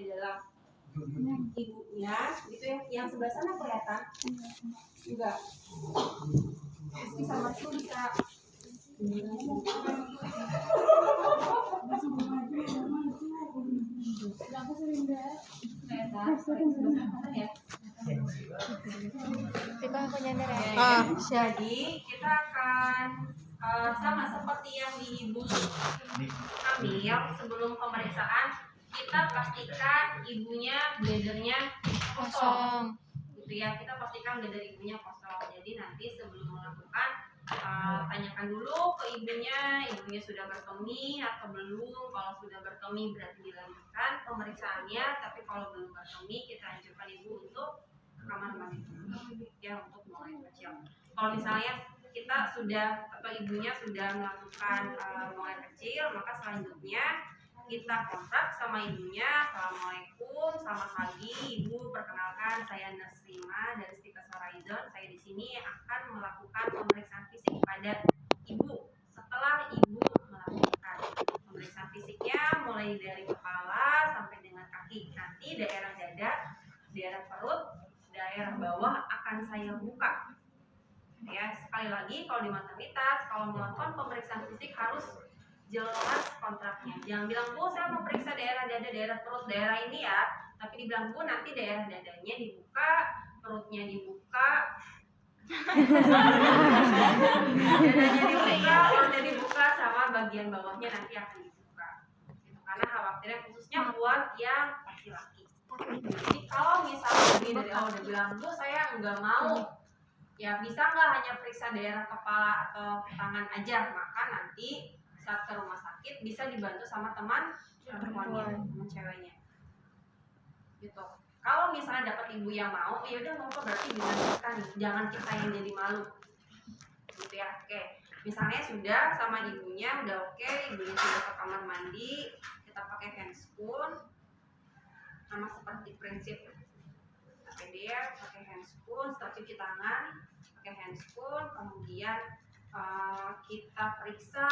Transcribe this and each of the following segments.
di dalam ibunya, gitu ya. Yang sebelah sana kelihatan juga. Bisa maju, bisa jadi kita akan sama seperti yang di ibu hamil. Sebelum pemeriksaan kita pastikan ibunya bladernya kosong, gitu ya. Kita pastikan bladder ibunya kosong. Jadi nanti sebelum melakukan tanyakan dulu ke ibunya sudah berkemih atau belum. Kalau sudah berkemih berarti dilanjutkan pemeriksaannya, tapi kalau belum berkemih kita anjurkan ibu untuk ke kamar mandi ya, untuk mulai kecil. Kalau misalnya kita sudah atau ibunya sudah melakukan mulai kecil, maka selanjutnya kita kontak sama ibunya. Assalamualaikum, selamat pagi ibu, perkenalkan saya Nasrima dari Stikes Horizon. Saya di sini akan melakukan pemeriksaan fisik pada ibu. Setelah ibu melakukan pemeriksaan fisiknya mulai dari kepala sampai dengan kaki, nanti daerah dada, daerah perut, daerah bawah akan saya buka. Ya, sekali lagi kalau di maternitas kalau melakukan pemeriksaan fisik harus jelas kontraknya. Jangan bilang, Bu, saya mau periksa daerah dada, daerah perut, daerah ini ya, tapi dibilang, Bu, nanti daerah dadanya dibuka, perutnya dibuka, dadanya dibuka, perutnya dibuka, sama bagian bawahnya nanti akan dibuka. Karena khawatirnya khususnya buat yang laki-laki. Jadi kalau misalnya ini dari awal udah bilang, Bu, saya nggak mau, ya bisa nggak hanya periksa daerah kepala atau tangan aja, maka nanti saat ke rumah sakit bisa dibantu sama teman perempuannya, teman ceweknya gitu. Kalau misalnya dapat ibu yang mau, ya udah mau, berarti dilanjutkan, jangan kita yang jadi malu gitu ya. Oke, misalnya sudah sama ibunya udah oke, ibunya sudah ke kamar mandi, kita pakai handscoon sama seperti prinsip PDF, pakai handscoon. Setelah cuci tangan pakai handscoon, kemudian kita periksa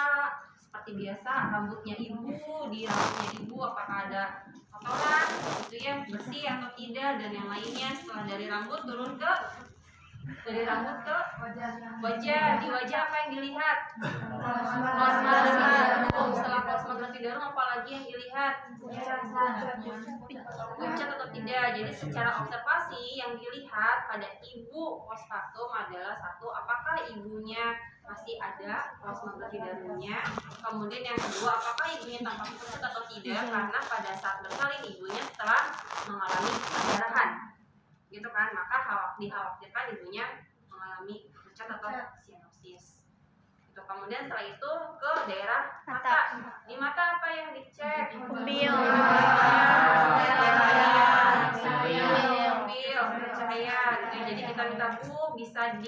seperti biasa rambutnya ibu, di rambutnya ibu apakah ada kotoran gitu ya, bersih atau tidak, dan yang lainnya. Setelah dari rambut turun ke wajah, di wajah apa yang dilihat? Plasmagrafi darum. Setelah plasmagrafi darum apalagi yang dilihat? Pucat atau tidak. Jadi secara observasi yang dilihat pada ibu postpartum adalah satu, apakah ibunya masih ada plasmagrafi darumnya. Kemudian yang kedua, apakah ibunya tampak pucat atau tidak, karena pada saat bersalin ibunya setelah mengalami pendarahan gitu kan, maka dikhawatirkan ibunya mengalami pucat atau cyanosis gitu. Kemudian setelah itu ke daerah mata. Di mata apa yang dicek? Pupil, cahaya gitu. Jadi kita minta, Bu, bisa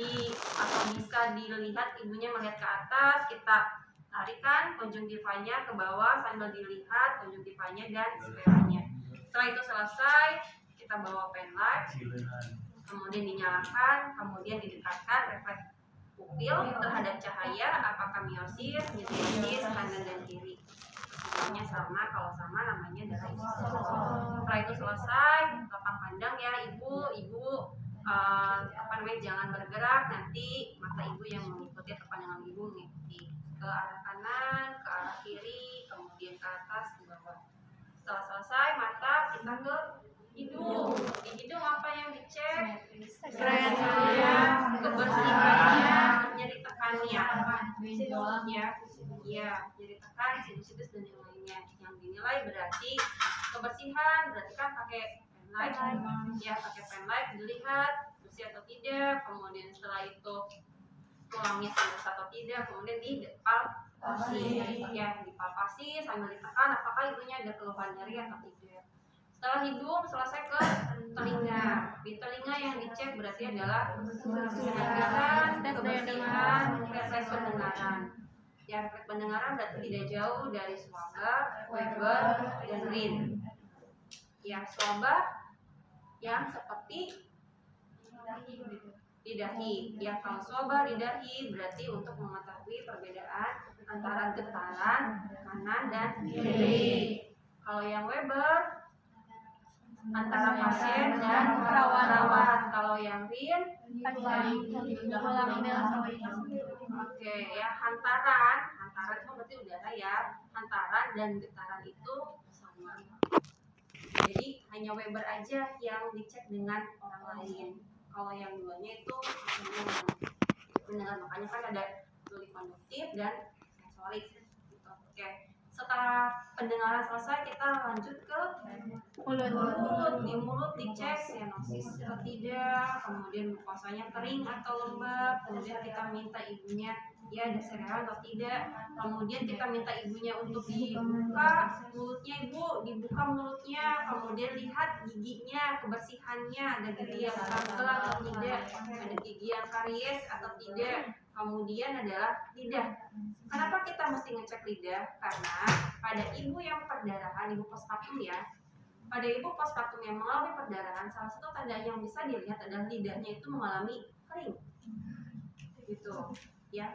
dilihat ibunya melihat ke atas, kita tarikan konjungtivanya ke bawah sambil dilihat konjungtivanya dan sferanya. Setelah itu selesai, kita bawa pen light, kemudian dinyalakan, kemudian didekatkan refleks pupil terhadap cahaya, apakah miosis, miosis, kanan dan kiri. Semuanya sama, kalau sama namanya adalah isosis. Setelah itu selesai, topang pandang ya ibu, jangan bergerak, nanti mata ibu yang mengikuti, pandangan ibu mengikuti ke arah kanan, ke arah kiri, kemudian ke atas, ke bawah. Setelah selesai mata, kita ke hidung. Di hidung apa yang dicek? Kebersihannya, nyeri tekannya, ya, nyeri tekan, sinus dan yang lainnya. Yang dinilai berarti kebersihan, berarti kan pakai pen light, ya, pakai pen light dilihat bersih atau tidak. Kemudian setelah itu tulangnya sembuh atau tidak, kemudian dipalpasi sambil ditekan apakah ibunya ada keluhan nyeri atau tidak. Setelah hidung selesai ke telinga. Di telinga yang dicek berarti adalah kebersihan, refleks pendengaran. Ya, refleks pendengaran berarti tidak jauh dari Schwaber, Weber, dan Rin. Ya, Schwaber yang seperti di dahi. Ya, kalau Schwaber di dahi berarti untuk mengetahui perbedaan antara getaran kanan dan kiri. Kalau yang Weber antara pasien dan perawat. Kalau yang Rin, oke ya, hantaran itu berarti udara ya. Hantaran dan getaran itu sama. Jadi hanya Weber aja yang dicek dengan orang lain. Kalau yang duanya itu mendengar, makanya kan ada tuli konduktif dan sensorik gitu. Oke. Setelah pendengaran selesai, kita lanjut ke mulut. Di mulut dicek sianosis atau tidak, kemudian mukosanya kering atau lembab, kemudian kita minta ibunya ya ada sereal atau tidak, kemudian kita minta ibunya untuk dibuka mulutnya, ibu dibuka mulutnya, kemudian lihat giginya, kebersihannya, ada gigi yang tanggal atau tidak, ada gigi yang karies atau tidak. Kemudian adalah lidah. Kenapa kita mesti ngecek lidah? Karena pada ibu yang perdarahan, ibu postpartum ya, pada ibu postpartum yang mengalami perdarahan, salah satu tanda yang bisa dilihat adalah lidahnya itu mengalami kering, gitu, ya.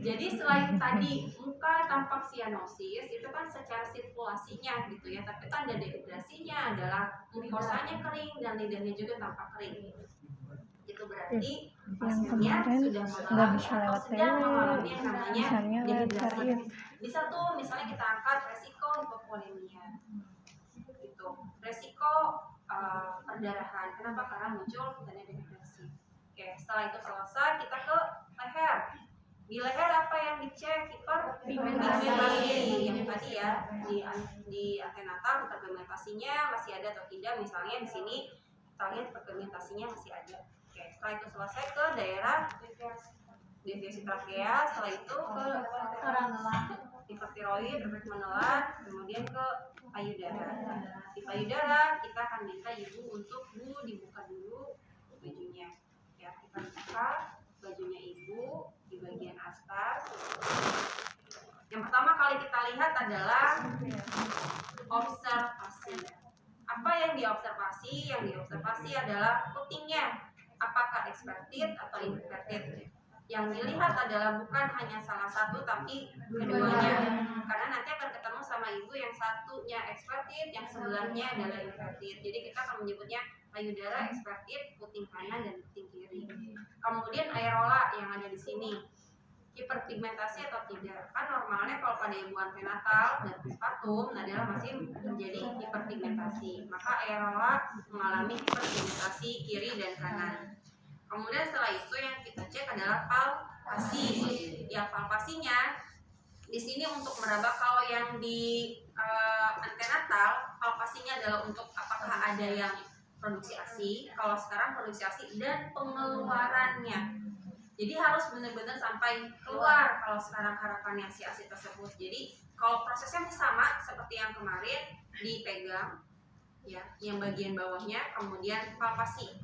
Jadi selain tadi muka tampak sianosis, itu kan secara sirkulasinya gitu ya, tapi tanda dehidrasinya adalah mukosanya kering dan lidahnya juga tampak kering. Itu berarti pasiennya sudah mengalami atau sedang mengalami yang namanya dehidrasi. Bisa tuh misalnya kita angkat resiko hipovolemia, gitu. Resiko perdarahan. Kenapa? Karena muncul tanda dehidrasi. Oke, setelah itu selesai, kita ke leher. Di leher apa yang dicek? Hiperpigmentasi yang tadi ya, di antenatal hiperpigmentasinya masih ada atau tidak. Misalnya di sini kita lihat hiperpigmentasinya masih ada. Oke, setelah itu selesai ke daerah deviasi trakea, setelah itu ke hipertiroid, efek menelan, kemudian ke payudara. Di payudara kita akan minta ibu untuk dibuka dulu bajunya. Ya, kita buka bajunya ibu di bagian atas. Yang pertama kali kita lihat adalah observasi. Apa yang diobservasi? Yang diobservasi adalah putingnya. Apakah expected atau inverted? Yang dilihat adalah bukan hanya salah satu tapi keduanya. Karena nanti akan ketemu sama ibu yang satunya expected, yang sebelahnya adalah inverted. Jadi kita akan menyebutnya payudara expected, puting kanan dan puting kiri. Kemudian aerola yang ada di sini, hiperpigmentasi atau tidak. Kan normalnya kalau pada ibu antenatal dan postpartum adalah masih terjadi hiperpigmentasi, maka aerola mengalami hiperpigmentasi kiri dan kanan. Kemudian setelah itu yang kita cek adalah palpasi. Ya, palpasinya di sini untuk meraba. Kalau yang di antenatal, palpasinya adalah untuk apakah ada yang produksi ASI. Kalau sekarang produksi ASI dan pengeluarannya. Jadi harus benar-benar sampai keluar kalau sekarang harapannya si ASI tersebut. Jadi kalau prosesnya sama seperti yang kemarin, dipegang ya, yang bagian bawahnya, kemudian palpasi.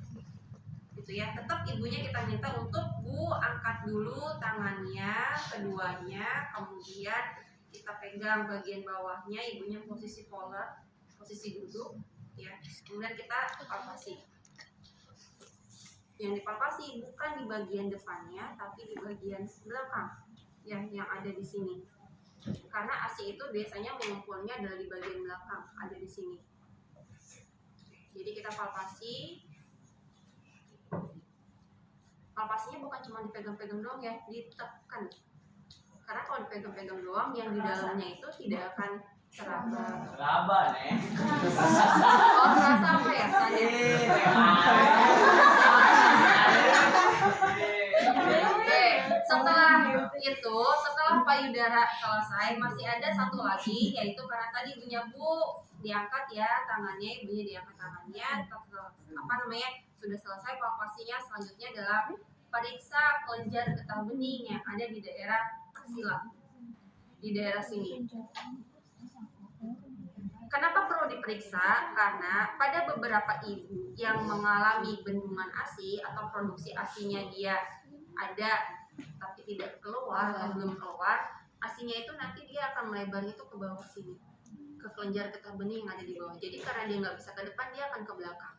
Gitu ya. Tetap ibunya kita minta untuk angkat dulu tangannya keduanya, kemudian kita pegang bagian bawahnya, ibunya posisi polar, posisi duduk ya. Kemudian kita palpasi. Yang dipalpasi bukan di bagian depannya, tapi di bagian belakang ya, yang ada di sini. Karena ASI itu biasanya mengumpulnya adalah di bagian belakang, ada di sini. Jadi kita palpasi. Palpasinya bukan cuma dipegang-pegang doang ya, ditekan. Karena kalau dipegang-pegang doang, yang di dalamnya itu tidak akan teraba. Teraba nih. Oh, terasa apa ya? Setelah payudara selesai, masih ada satu lagi, yaitu karena tadi ibunya diangkat ya tangannya, ibunya diangkat tangannya, sudah selesai palpasinya. Selanjutnya adalah periksa kelenjar getah bening yang ada di daerah aksila, di daerah sini. Kenapa perlu diperiksa? Karena pada beberapa ibu yang mengalami bendungan ASI atau produksi ASInya dia ada tapi tidak keluar atau belum keluar, ASInya itu nanti dia akan melebar itu ke bawah sini, ke kelenjar getah bening yang ada di bawah. Jadi karena dia nggak bisa ke depan, dia akan ke belakang.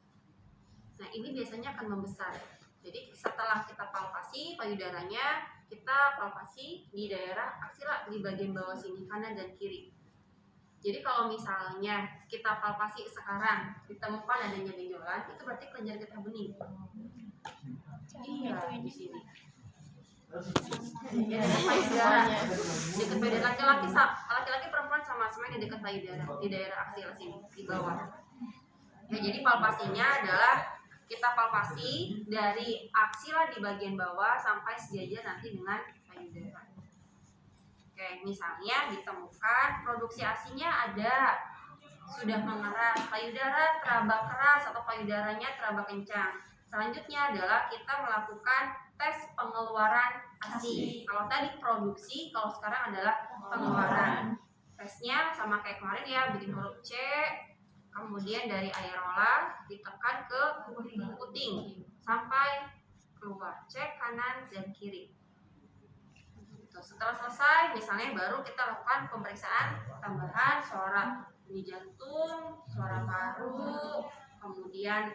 Nah, ini biasanya akan membesar. Jadi setelah kita palpasi payudaranya, kita palpasi di daerah aksila di bagian bawah sini, kanan dan kiri. Jadi kalau misalnya kita palpasi sekarang ditemukan adanya benjolan, itu berarti kelenjar getah bening. Iya, di sini. Ya, dekat payudara. Dekat payudara laki-laki perempuan sama-sama di dekat payudara, di daerah aksial sini, di bawah. Ya, jadi palpasinya adalah kita palpasi dari aksila di bagian bawah sampai sejajar nanti dengan payudara. Oke, misalnya ditemukan produksi ASI-nya ada, sudah mengeras, payudara teraba keras atau payudaranya teraba kencang. Selanjutnya adalah kita melakukan tes pengeluaran ASI. Kalau tadi produksi, kalau sekarang adalah pengeluaran. Tesnya sama kayak kemarin ya, bikin huruf C, kemudian dari aerola ditekan ke puting sampai keluar, cek kanan dan kiri. Setelah selesai, misalnya baru kita lakukan pemeriksaan tambahan suara di jantung, suara paru, kemudian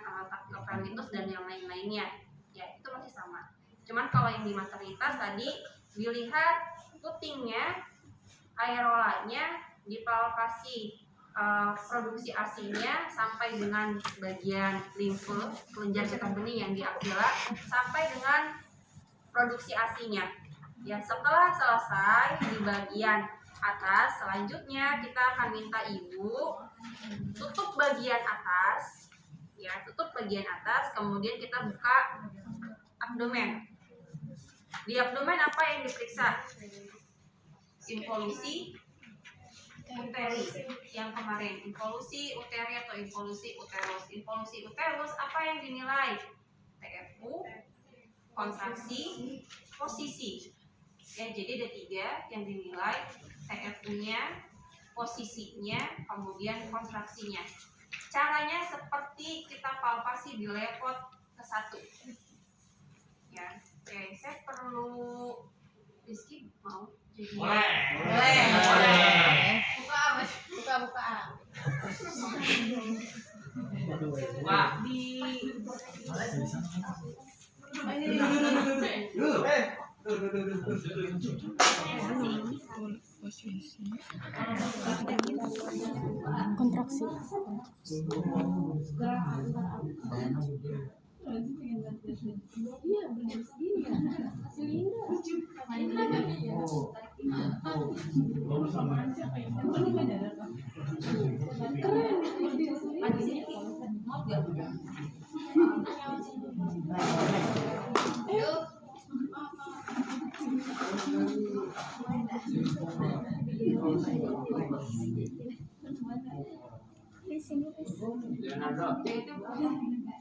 appendix dan yang lain-lainnya. Ya, itu masih sama. Cuman kalau yang di maternitas tadi dilihat putingnya, aerolanya, dipalpasi produksi ASI-nya sampai dengan bagian limfe, kelenjar getah bening yang di aksila, sampai dengan produksi ASI-nya. Ya, setelah selesai di bagian atas, selanjutnya kita akan minta ibu tutup bagian atas, ya, tutup bagian atas, kemudian kita buka abdomen. Di abdomen apa yang diperiksa? Involusi uteri yang kemarin, involusi uteri atau involusi uterus. Involusi uterus apa yang dinilai? TFU, kontraksi, posisi. Ya, jadi ada 3 yang dinilai, TFU-nya, posisinya, kemudian kontraksinya. Caranya seperti kita palpasi di lepot ke-1. Ya, oke, saya perlu Rizky mau jadi boleh. Buka di kontraksi.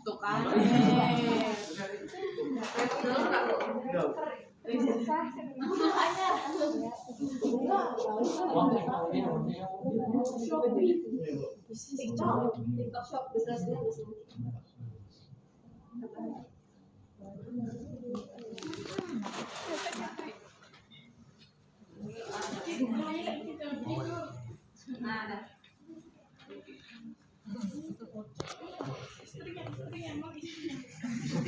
tuh kan. TikTok shop nah,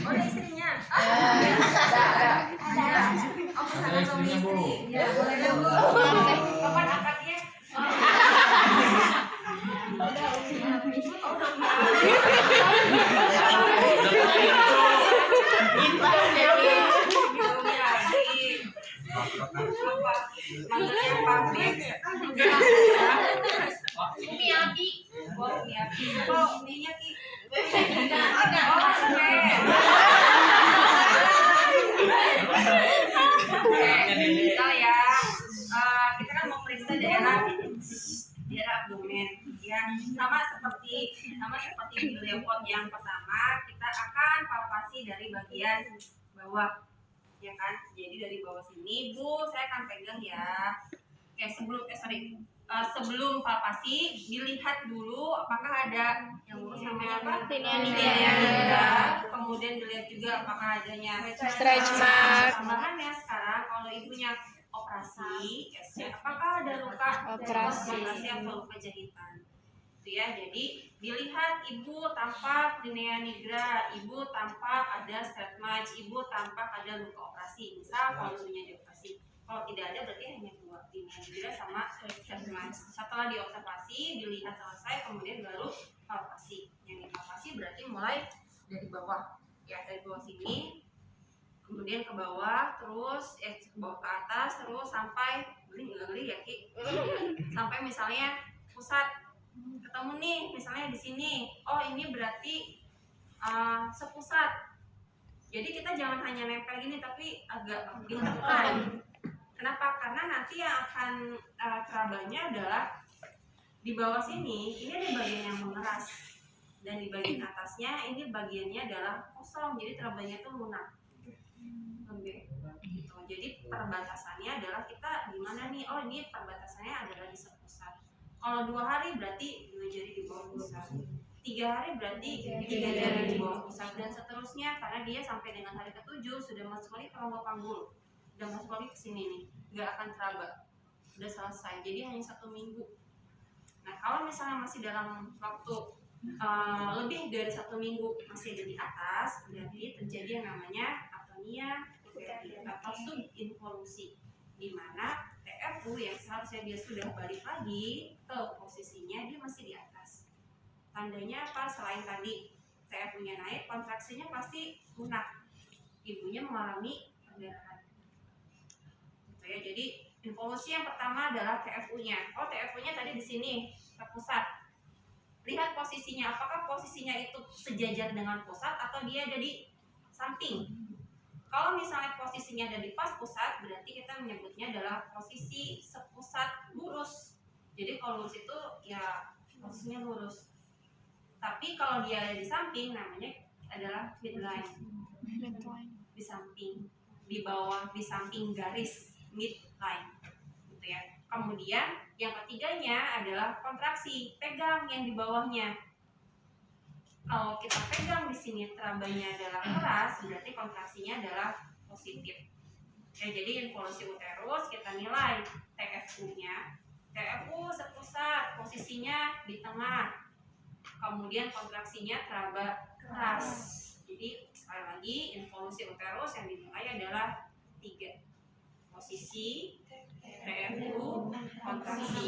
oh, ada istrinya. Ada. Oh, pesanan suami istri. Ya, boleh deh, Bu. Kapan akadnya? Miyaki. Oh, Miyaki. Oh, Miyaki. Misal ya, kita kan mau periksa daerah abdomen, ya, sama seperti di lepot yang pertama, kita akan palpasi dari bagian bawah, ya kan? Jadi dari bawah sini, Bu, saya akan pegang ya. Oke, sebelum palpasi dilihat dulu apakah ada yang urus namanya apa? Linea. Kemudian dilihat juga apakah adanya Stretch mark. Tambahannya sekarang kalau ibunya operasi, apakah ada luka Operasi atau luka jahitan? Itu ya. Jadi dilihat ibu tampak linea nigra, ibu tampak ada stretch mark, ibu tampak ada luka operasi. Misal kalau ibunya dioperasi. Kalau tidak ada berarti hanya 2, Indra sama Syahmas. Setelah diobservasi, dilihat selesai, kemudian baru palpasi. Yang dipalpasi berarti mulai dari bawah, ya dari bawah sini, kemudian ke bawah, terus ke bawah ke atas, terus sampai geli ya Ki, sampai misalnya pusat ketemu nih, misalnya di sini. Oh ini berarti sepusat. Jadi kita jangan hanya nempel gini, tapi agak ditekan. Kenapa? Karena nanti yang akan terabanya adalah di bawah sini. Ini ada bagian yang mengeras, dan di bagian atasnya ini bagiannya adalah kosong. Jadi terabanya itu lunak. Gitu. Jadi perbatasannya adalah kita di mana nih? Oh ini perbatasannya adalah di sepusat. Kalau 2 hari berarti 2 jari di bawah pusat. 3 hari berarti 3 jari di bawah pusat, dan seterusnya karena dia sampai dengan hari ke-7 sudah masuk lagi ke rongga panggul, udah masuk lagi ke sini nih, nggak akan teraba, udah selesai. Jadi hanya 1 minggu. Nah kalau misalnya masih dalam waktu lebih dari 1 minggu masih ada di atas, berarti terjadi yang namanya atonia atau subinvolusi, di mana TFU yang seharusnya dia sudah balik lagi ke posisinya, dia masih di atas. Tandanya apa? Selain tadi TFU-nya naik, kontraksinya pasti lunak, ibunya mengalami perdarahan. Gitu ya. Jadi involusi yang pertama adalah TFU-nya. Oh TFU-nya tadi di sini terpusat. Lihat posisinya, apakah posisinya itu sejajar dengan pusat atau dia ada di samping. Kalau misalnya posisinya ada di pas pusat, berarti kita menyebutnya adalah posisi sepusat lurus. Jadi kalau lurus itu ya posisinya lurus. Tapi kalau dia ada di samping, namanya adalah midline. Di samping, di bawah, di samping garis midline, gitu ya. Kemudian yang ketiganya adalah kontraksi, pegang yang di bawahnya. Kalau kita pegang di sini terabanya adalah keras, berarti kontraksinya adalah positif. Oke, jadi involusi uterus kita nilai TFU-nya. TFU sepusat, posisinya di tengah. Kemudian kontraksinya teraba keras. Jadi sekali lagi involusi uterus yang dinilai adalah 3. Posisi, TFU, kontraksi.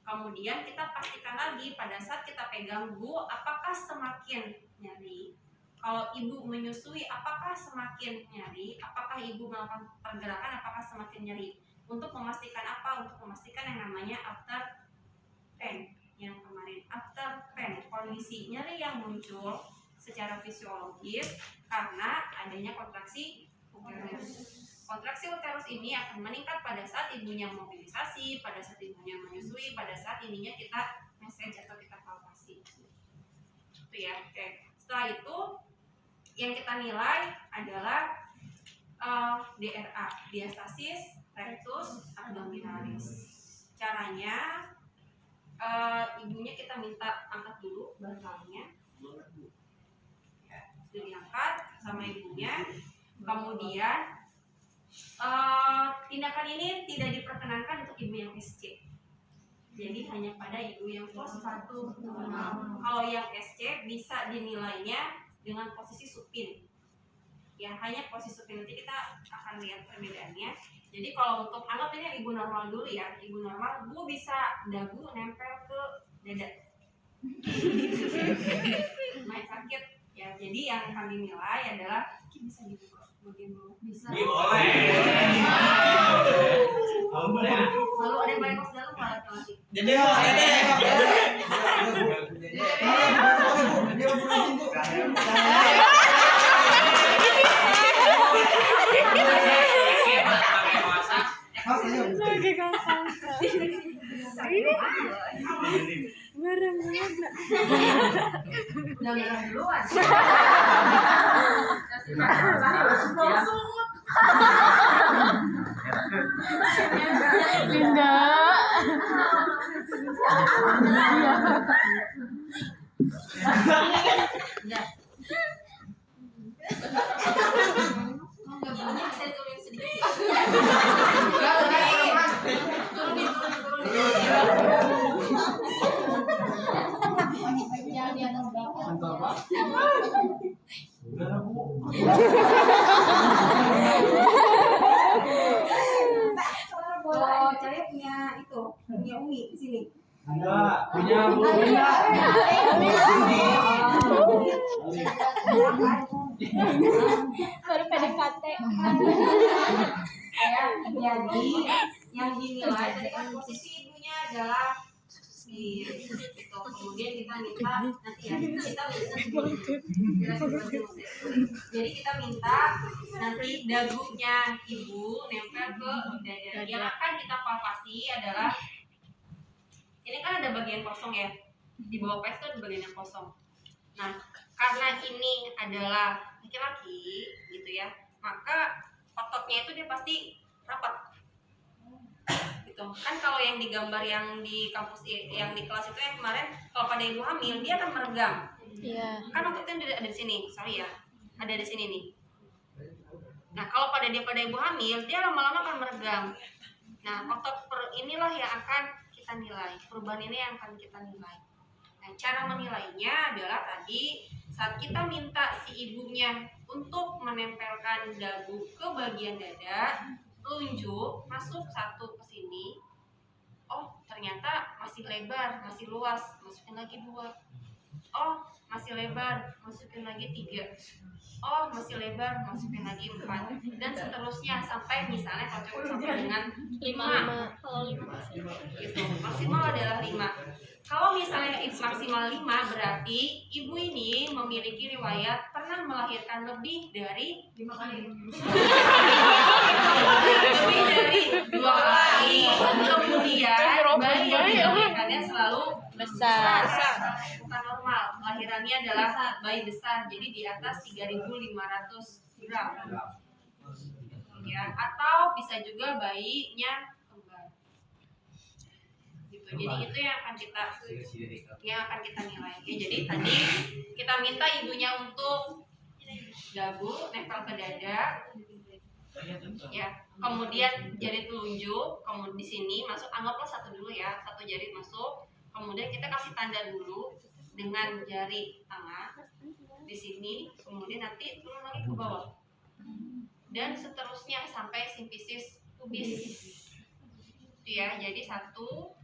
Kemudian kita pastikan lagi pada saat kita pegang Bu, apakah semakin nyeri? Kalau ibu menyusui, apakah semakin nyeri? Apakah ibu melakukan pergerakan, apakah semakin nyeri? Untuk memastikan apa? Untuk memastikan yang namanya after pain. Yang kemarin after pain, kondisi nyeri yang muncul secara fisiologis karena adanya kontraksi uterus. Kontraksi uterus ini akan meningkat pada saat ibunya mobilisasi, pada saat ibunya menyusui, pada saat ininya kita message atau kita palpasi. Itu ya. Oke. Setelah itu yang kita nilai adalah DRA, diastasis rectus abdominalis. Caranya ibunya kita minta angkat dulu bantalnya. Ya, sudah diangkat sama ibunya. Kemudian tindakan ini tidak diperkenankan untuk ibu yang SC. Jadi hanya pada ibu yang postpartum. Kalau yang SC bisa dinilainya dengan posisi supin. Ya hanya posisi supin, nanti kita akan lihat perbedaannya. Jadi kalau untuk anggap ini ibu normal dulu ya, ibu normal, Bu bisa dagu nempel ke dada. Main sakit ya. Jadi yang kami nilai adalah bisa dibuka. Bisa. Boleh. Lalu ada yang balik kos dalam malah lagi. Jadi Jangan duluan. Linda. Enggak. Enggak saya turun sedikit. Turunin. Jangan di atas bapak. Udah, Bu. Punya Bu. Baru PDKT. Ya, jadi yang dinilai tadi kan posisi ibunya adalah di gitu. Kemudian kita minta nanti ya jadi kita minta nanti dagunya ibu nempel ke dada. Yang akan kita palpasi adalah ini kan ada bagian kosong ya, di bawah pes itu ada bagian yang kosong. Nah, karena ini adalah laki-laki gitu ya, maka ototnya itu dia pasti rapat gitu kan. Kalau yang di gambar yang di kampus yang di kelas itu yang kemarin, kalau pada ibu hamil dia akan meregang. Iya. Kan ototnya ada di sini, sorry ya, ada di sini nih. Nah, kalau pada ibu hamil dia lama-lama akan meregang. Nah, otot inilah yang akan kita nilai, perubahan ini yang akan kita nilai. Nah, cara menilainya adalah tadi saat kita minta si ibunya untuk menempelkan dagu ke bagian dada, telunjuk masuk satu ke sini. Oh, ternyata masih lebar, masih luas, masukin lagi 2. Oh, masih lebar, masukin lagi 3. Oh, masih lebar, masukin lagi 4. Dan seterusnya sampai misalnya kalau cukup sampai dengan 5. Kalau 5 Gitu. Maksimal adalah 5. Kalau misalnya maksimal 5 berarti ibu ini memiliki riwayat pernah melahirkan lebih dari 5 kali. Lebih dari 2 kali. Kemudian bayi yang dilahirkannya selalu besar. Bukan normal. Lahirannya adalah bayi besar. Jadi di atas 3.500 gram. Ya, atau bisa juga bayinya kembar. Gitu. Jadi itu yang akan kita nilai. Ya, jadi tadi kita minta ibunya untuk dagu nempel ke dada. Ya, kemudian jari telunjuk, kemudian di sini masuk, anggaplah 1 dulu ya, 1 jari masuk. Kemudian kita kasih tanda dulu dengan jari tengah di sini, kemudian nanti turun lagi ke bawah. Dan seterusnya sampai simfisis pubis. Itu ya, jadi 1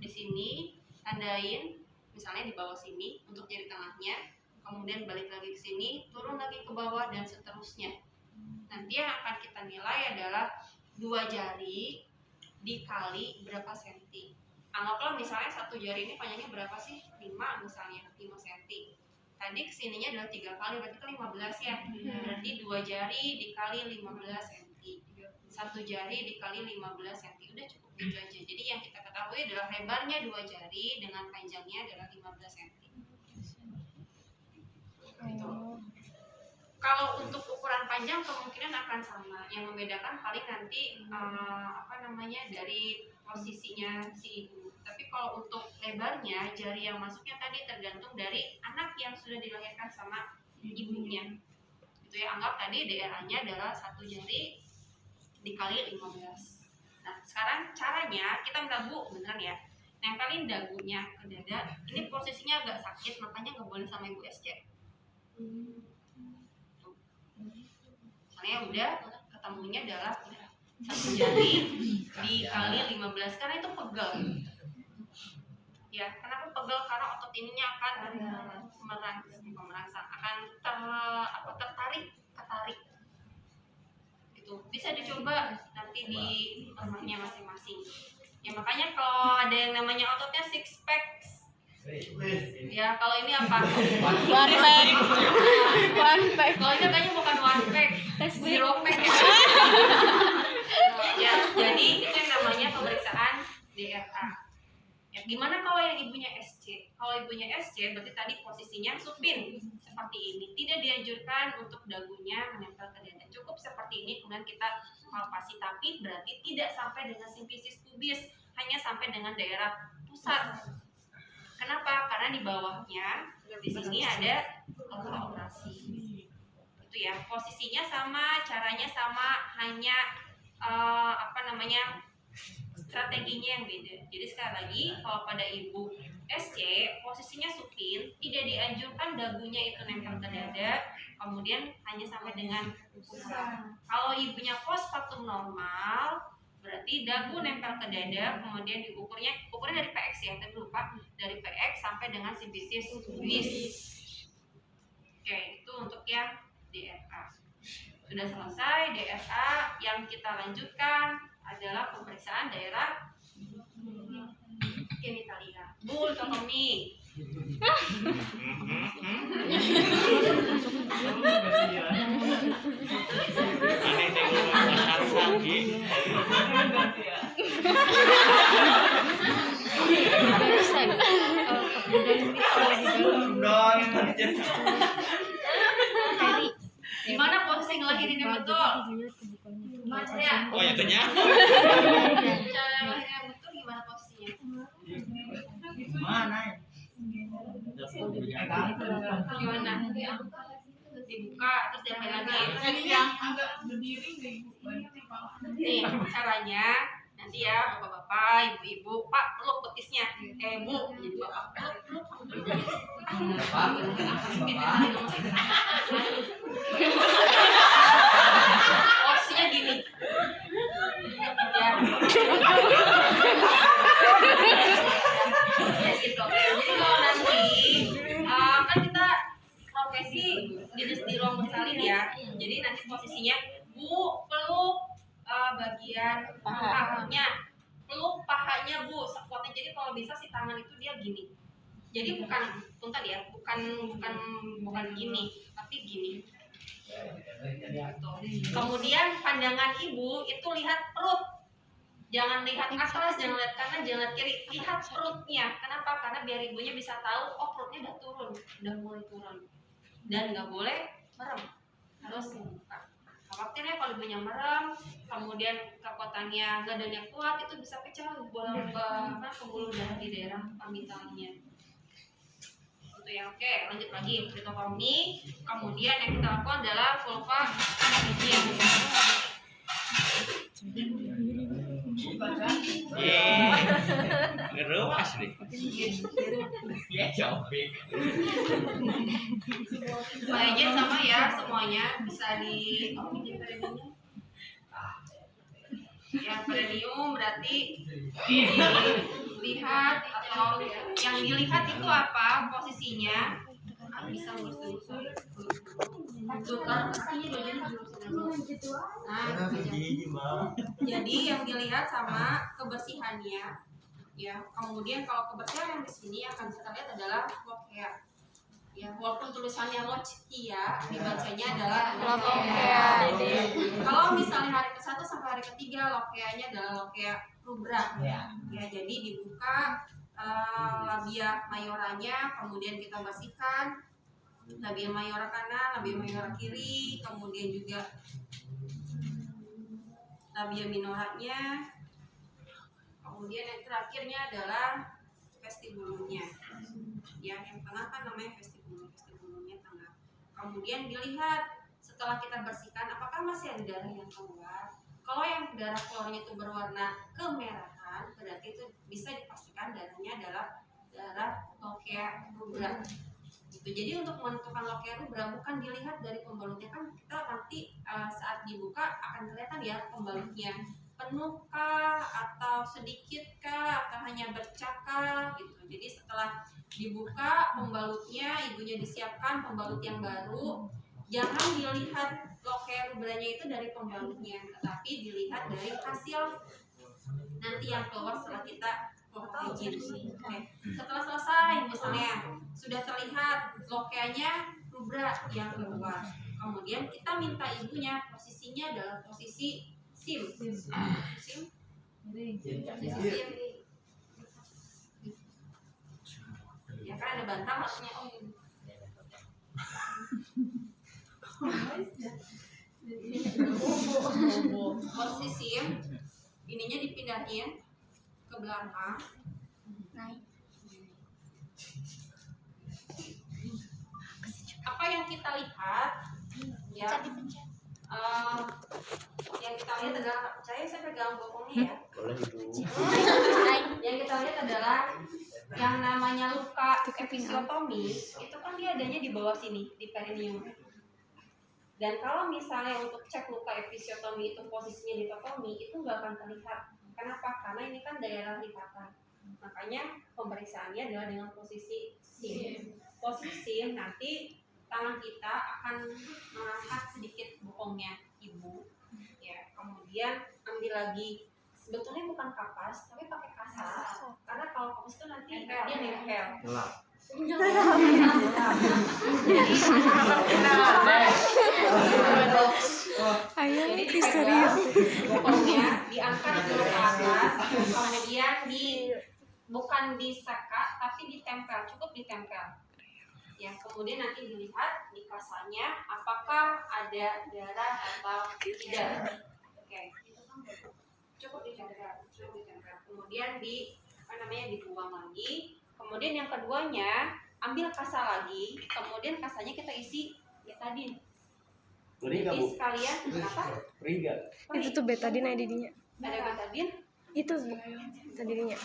di sini tandain misalnya di bawah sini untuk jari tengahnya, kemudian balik lagi ke sini, turun lagi ke bawah dan seterusnya. Nanti yang akan kita nilai adalah 2 jari dikali berapa senti. Anggaplah misalnya 1 jari ini panjangnya berapa sih? 5 misalnya, 5 senti. Tadi kesininya adalah 3 kali, berarti kan 15 ya. Berarti 2 jari dikali 15 senti. 1 jari dikali 15 senti. Udah cukup gitu aja. Jadi yang kita ketahui adalah lebarnya 2 jari dengan panjangnya adalah 15 senti. Gitu. Kalau untuk ukuran panjang kemungkinan akan sama. Yang membedakan paling nanti dari posisinya si ibu. Tapi kalau untuk lebarnya, jari yang masuknya tadi tergantung dari anak yang sudah dilahirkan sama ibunya. Itu ya, anggap tadi DRA-nya adalah 1 jari dikali 15. Nah, sekarang caranya kita minta Bu, beneran ya, nempelin dagunya ke dada. Ini posisinya agak sakit, makanya nggak boleh sama ibu SC. Misalnya udah ketemunya adalah 1 jari dikali 15 karena itu pegel. Ya, kenapa pegel? Karena otot ininya akan merangsang, akan ketarik. Gitu. Bisa dicoba nanti di rumahnya masing-masing. Ya, makanya kalau ada yang namanya ototnya six pack. Ya, kalau ini apa? One pack. Kalau ini kayaknya bukan one pack, 0 pack ya. Ya, jadi itu yang namanya pemeriksaan DRA. Ya, gimana kalau yang ibunya SC? Kalau ibunya SC berarti tadi posisinya supin seperti ini. Tidak dianjurkan untuk dagunya menempel ke dada. Cukup seperti ini kemudian kita palpasi, tapi berarti tidak sampai dengan simfisis pubis, hanya sampai dengan daerah pusat. Kenapa? Karena di bawahnya di sini ada operasi. Itu ya, posisinya sama, caranya sama, hanya strateginya yang beda. Jadi sekali lagi, kalau pada ibu SC posisinya supin, tidak dianjurkan dagunya itu nempel ke dada, kemudian hanya sampai dengan pusat. Kalau ibunya postpartum normal, Berarti dagu nempel ke dada, kemudian ukurnya dari PX ya, tapi lupa dari PX sampai dengan sifisis pubis. Oke, itu untuk yang DRA. Sudah selesai DRA, yang kita lanjutkan adalah pemeriksaan daerah genitalia. Bu, Tommy. Gimana posisi ngelahirinnya betul? Mas ya? Oh ya tanya. Cara ngelahirinnya betul gimana posisinya? Mana? Gimana? Dibuka terus diapain lagi? Yang agak berdiri Nih caranya nanti ya bapak-bapak, ibu-ibu, Pak peluk betisnya, Bu, jadi bapak peluk. Porsinya gini. Ya. Ya gitu. Jadi kalau nanti kan kita profesi di ruang bersalin ya. Jadi nanti posisinya Bu peluk bagian pahanya, peluk pahanya Bu sekuatnya. Jadi kalau bisa si tangan itu dia gini. Jadi bukan punten ya, bukan gini, tapi gini. Gitu. Kemudian pandangan ibu itu lihat perut. Jangan lihat atas, jangan lihat kanan, jangan lihat kiri, lihat perutnya. Kenapa? Karena biar ibunya bisa tahu, oh perutnya udah turun, udah mulai turun. Dan nggak boleh merem, harus membuka. Khawatirnya kalau ibunya merem, kemudian kekuatannya dadanya kuat, itu bisa pecah pembuluh darah di daerah pamitalnya. Itu ya, oke. Lanjut lagi, tritotomi. Kemudian yang kita lakukan adalah vulva hygiene. Ngeruas deh. Ya capek. Baiknya sama ya semuanya bisa di ya perineum berarti dilihat atau yang dilihat itu apa posisinya bisa lurus dulu jadi yang dilihat sama kebersihannya ya. Kemudian kalau kebersihan yang di sini akan kita lihat adalah lokea ya, walaupun tulisannya lochia dibacanya adalah lokea. Kalau misalnya hari ke-1 sampai hari ke-3 lokeanya adalah lokea rubra ya, jadi dibuka labia mayoranya, kemudian kita bersihkan labia mayora kanan, labia mayora kiri, kemudian juga labia minoranya, kemudian yang terakhirnya adalah vestibulumnya ya, yang tengah kan namanya vestibulumnya tengah. Kemudian dilihat setelah kita bersihkan apakah masih ada darah yang keluar. Kalau yang darah keluarnya itu berwarna kemerahan, berarti itu bisa dipastikan darahnya adalah darah lokea rubra. Gitu. Jadi untuk menentukan lokea rubra bukan dilihat dari pembalutnya, kan kita nanti saat dibuka akan kelihatan ya pembalutnya penuh kah atau sedikit kah atau hanya bercak gitu. Jadi setelah dibuka pembalutnya, ibunya disiapkan pembalut yang baru. Jangan dilihat lokea rubranya itu dari pembalutnya, tetapi dilihat dari hasil nanti yang keluar setelah kita hygiene. Oke. Setelah selesai misalnya sudah terlihat lokeanya rubra yang keluar, kemudian kita minta ibunya posisinya adalah posisi sim. Ya kan ada bantal harusnya posisi sim ininya dipindahin ke belakang. Apa yang kita lihat ya, yang kita lihat adalah, saya pegang bokongnya ya. Yang kita lihat adalah yang namanya luka episiotomis itu kan dia adanya di bawah sini di perineum. Dan kalau misalnya untuk cek luka episiotomi itu posisinya dikotomi, itu nggak akan terlihat. Kenapa? Karena ini kan daerah lipatan. Makanya pemeriksaannya adalah dengan posisi SIM. Posisi SIM nanti tangan kita akan mengangkat sedikit bokongnya ibu, ya. Kemudian ambil lagi, sebetulnya bukan kapas, tapi pakai kasar. Karena kalau kapas itu nanti dia nempel. Ayo Jadi serius. bokongnya diangkat dulu ke atas, kemudian bukan disekat tapi ditempel, cukup ditempel. Ya, kemudian nanti dilihat di kasanya apakah ada darah atau tidak. Oke, cukup ditempel. Kemudian dibuang lagi. Kemudian yang keduanya ambil kasa lagi, kemudian kasanya kita isi betadine. Jadi sekalian apa? Itu tuh betadine ada dinya. Ada betadine? Itu betadine-nya.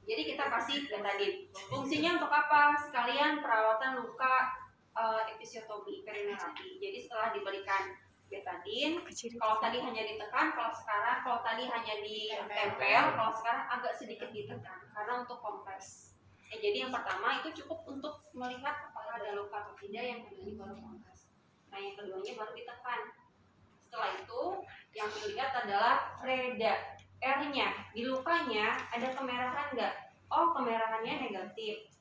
Jadi kita kasih betadine. Fungsinya untuk apa? Sekalian perawatan luka episiotomi perineurapi. Jadi setelah diberikan betadine, kalau tadi hanya ditekan, kalau tadi hanya ditempel, kalau sekarang agak sedikit ditekan karena untuk kompres. Jadi yang pertama itu cukup untuk melihat apakah ada luka atau tidak, yang keduanya baru kompres. Nah yang keduanya baru ditekan. Setelah itu yang dilihat adalah reda. R-nya di lukanya ada kemerahan nggak? Oh kemerahannya negatif.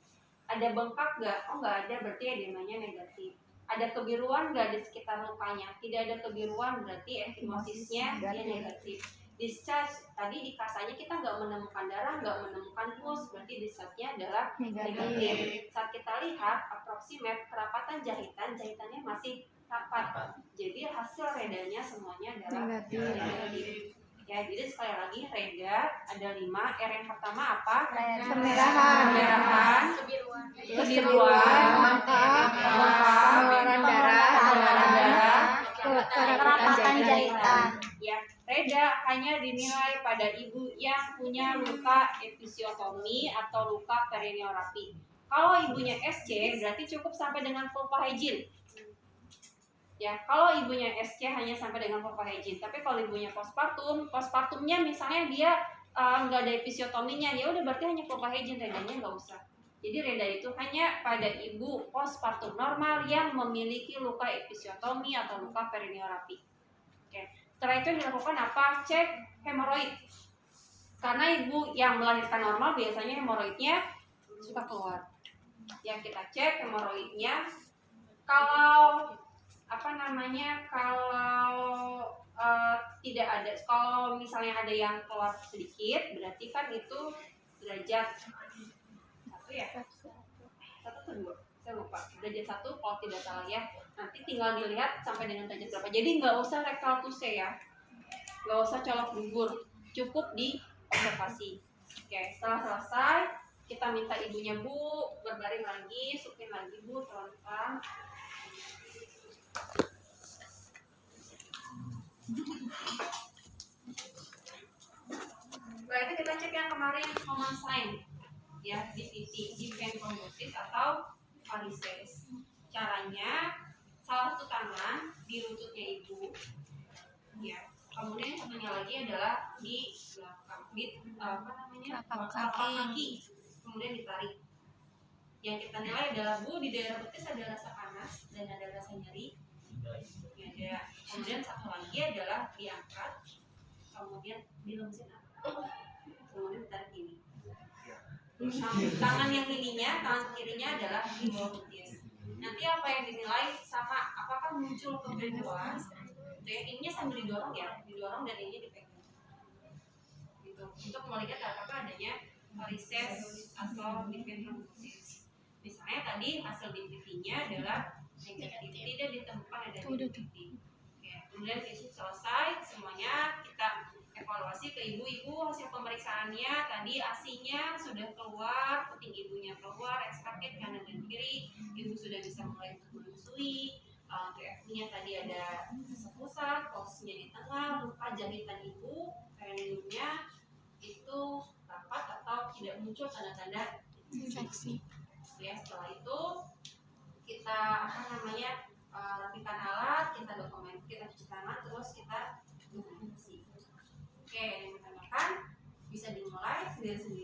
Ada bengkak nggak? Oh nggak ada, berarti edemanya negatif. Ada kebiruan nggak di sekitar lukanya? Tidak ada kebiruan, berarti ekimosisnya dia negatif. Discharge tadi di kasanya kita nggak menemukan darah, nggak menemukan pus, berarti discharge-nya adalah negatif. Saat kita lihat approximate kerapatan jahitannya masih rapat. Jadi hasil redanya semuanya adalah negatif. Ya, jadi sekali lagi reda ada 5. R yang pertama apa? Kemerahan, kebiruan, pengeluaran darah, kerapatan jahitan. Ya, reda hanya dinilai pada ibu yang punya luka episiotomi atau luka perineurapi. Kalau ibunya SC berarti cukup sampai dengan vulva hygiene. Ya, kalau ibunya SC hanya sampai dengan vulva hygiene. Tapi kalau ibunya postpartumnya misalnya dia nggak ada episiotominya, ya udah berarti hanya vulva hygiene, redanya nggak usah. Jadi reda itu hanya pada ibu postpartum normal yang memiliki luka episiotomi atau luka perineurapi. Oke. Setelah itu dilakukan apa? Cek hemoroid. Karena ibu yang melahirkan normal biasanya hemoroidnya suka keluar. Yang kita cek hemoroidnya, kalau tidak ada, kalau misalnya ada yang keluar sedikit, berarti kan itu derajat 1 ya? 1 atau 2? Saya lupa. Derajat 1 kalau tidak salah ya. Nanti tinggal dilihat sampai dengan derajat berapa. Jadi nggak usah rectal tuse ya, nggak usah colok dubur, cukup di observasi. Oke, setelah selesai kita minta ibunya Bu berbaring lagi, supin lagi Bu, pelan-pelan. Setelah itu kita cek yang kemarin common sign ya, DVT, defense thrombosis atau varices. Caranya salah satu tangan di lututnya ibu ya, kemudian satunya lagi adalah di belakang, di telapak kaki, kemudian ditarik. Yang kita nilai adalah Bu di daerah betis ada rasa panas dan ada rasa nyeri. Ada. Kemudian satu lagi adalah diangkat, kemudian dilemsin, kemudian ditarik gini. Tangan yang ininya, tangan kirinya adalah di bawah betis. Nanti apa yang dinilai sama, apakah muncul kebetulan? Ininya sambil didorong ya, didorong dan ininya dipegang. Gitu. Untuk melihat apakah adanya varices atau defense thrombosis. Misalnya tadi hasil DVT-nya adalah negatif, tidak ditemukan ada DVT. Ya, kemudian visit selesai, semuanya kita evaluasi ke ibu-ibu hasil pemeriksaannya. Tadi ASI-nya sudah keluar, puting ibunya keluar, ekstraktif kanan dan kiri, ibu sudah bisa mulai menyusui. TF-nya tadi ada pusat, posnya di tengah, luka jahitan ibu, perineumnya itu rapat atau tidak muncul tanda-tanda infeksi. Ya, setelah itu kita rapikan alat, kita dokumen, kita cuci tangan, terus kita dokumentasi. Oke, yang pertama bisa dimulai sendiri-sendiri.